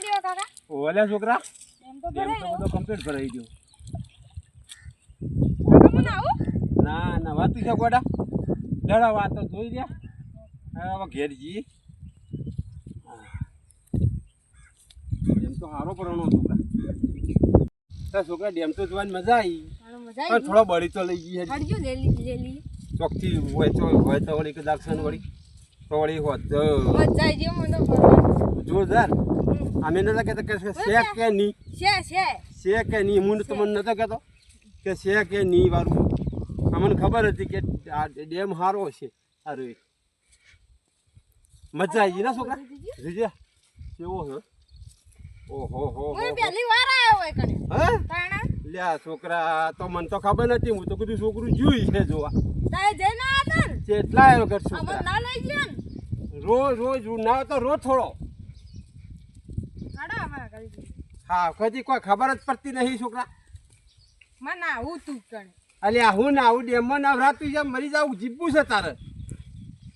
ગયો કાકા ઓલે છોકરા એમ તો એમ ભરાઈ તો બધો કમ્પ્લીટ ભરાઈ ગયો કાકા મને આવું ના ના વાતું છે ગોડા જરા વાતો જોઈ રહ્યા હવે ઘેર જઈએ એમ તો સારો પરણો છોકરા ડેમ તો જોવાની મજા આવી મજા પણ થોડો બળી તો લઈ ગઈ હડજો લેલી ચોકથી હોય તો વળી કદાચ છે ને વળી તો વળી હોત મજા આવી ગયો મને તો ફરવા જોરદાર અમે નતા કહેતા કે છે કે નહીં છે કે નહીં હું તો મને નતો કહેતો કે છે કે નહીં વાળું અમને ખબર હતી કે આ ડેમ સારો છે સારો મજા આવી ગઈ ને છોકરા જોજે કેવો હે ઓહો હો હું પહેલી વાર આવ્યો હોય કને હા તાણા લ્યા છોકરા તો મને તો ખબર નથી હું તો કીધું છોકરું જોઈ છે જોવા તાય જઈને આતા ને કેટલા આવ્યો કર અમર છોકરા ના લઈ ગયો ને રોજ ના તો રોજ થોડો કાડા અમારા કરી દીધું હા કદી કોઈ ખબર જ પડતી નહીં છોકરા મને આવું તું કણે અલ્યા હું ના આવું ડેમમાં ના રાતું છે મરી જાવ જીવવું છે તારે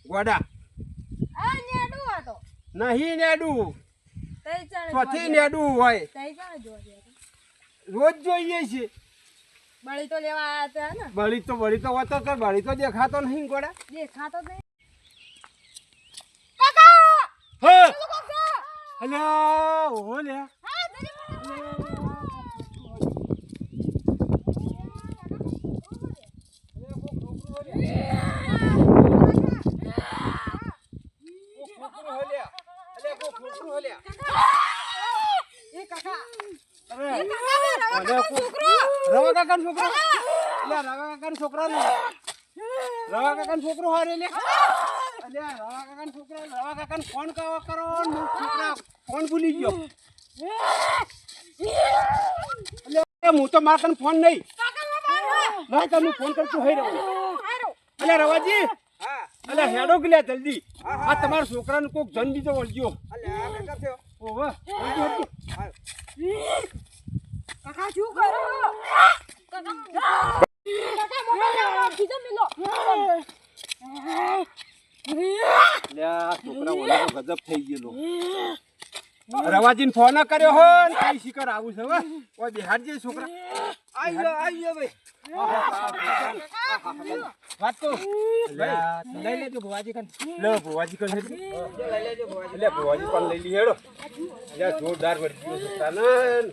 ગોડા આ નેડું હતો નહીં નેડું તઈ ચાલે ચોથી નેડું હોય તઈ ચાલે જોવા દે રોજ જોઈએ છે બળી તો લેવા આયા હતા ને બળી તો હોતો તો બળી તો દેખાતો નહીં ગોડા દેખાતો જ નહીં કાકા હા કાકા અલ્યા ઓહો લે હા દરી રવા કાકાનો છોકરો રવા કાકાનો છોકરો હારે લે અલ્યા રવા કાકાનો છોકરો રવા કાકાને ફોન કરો છોકરા ફોન ભૂલી ગયો અલ્યા હું તો મારા કન ફોન નહીં ના તને ફોન કરતો હઈ રહ્યો અલ્યા રવાજી અલ્યા હેડો કે લે જલ્દી આ તમારા છોકરાને કોક જન બીજો વળજો અલ્યા કાકા થયો ઓહો કાકા શું કરો કાકા મોબાઈલ બીજો મિલો લ્યા છોકરા ઓલો ગજબ થઈ ગયેલો રવાજીને ફોન કર્યો હો ને કઈ શિકાર આવું છે હો ઓય બિહારજી છોકરા આયો ભાઈ વાત તો લઈ લેજો ભુવાજી કન લે ભુવાજી કન લઈ લેજો ભુવાજી લે ભુવાજી કન લઈ લી હેડો યા જોરદાર વરજી છે તનન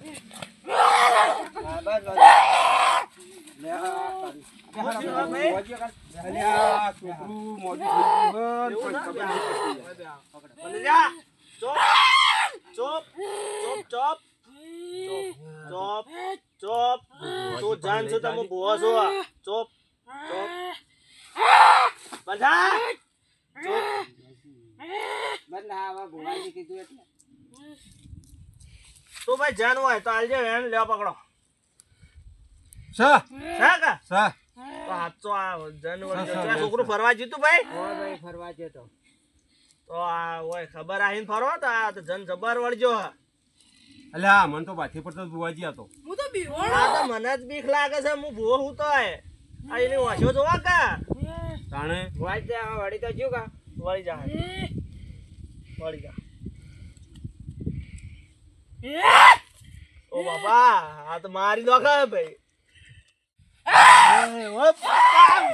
બસ ચોપ તું જાન છો તમે બોવા છો ચોપ બધા ચોપ બદલા ભુવાજી કીધું એટલે તો ભાઈ જાન હોય તો આલજે વેણ લેવા પકડો સા કા સા તો હાચો આ જાનવર છોકરું ફરવા જીતું ભાઈ ઓય ભાઈ ફરવા જતો તો આ ઓય ખબર આહીન ફરો તો આ તો જન જબર વળજો અલ્યા મન તો પાછી પડતો ભુવાજી હતો હું તો બીવણ આ તો મને જ બીક લાગે છે હું ભૂવો હું તો આ એની વાંચો જોવા કા તાણે વાંચ દે વળી તો જ્યું કા વળી જા ઓ બાપા આ તો મારી દોખા ભાઈ એ ઓ બાપા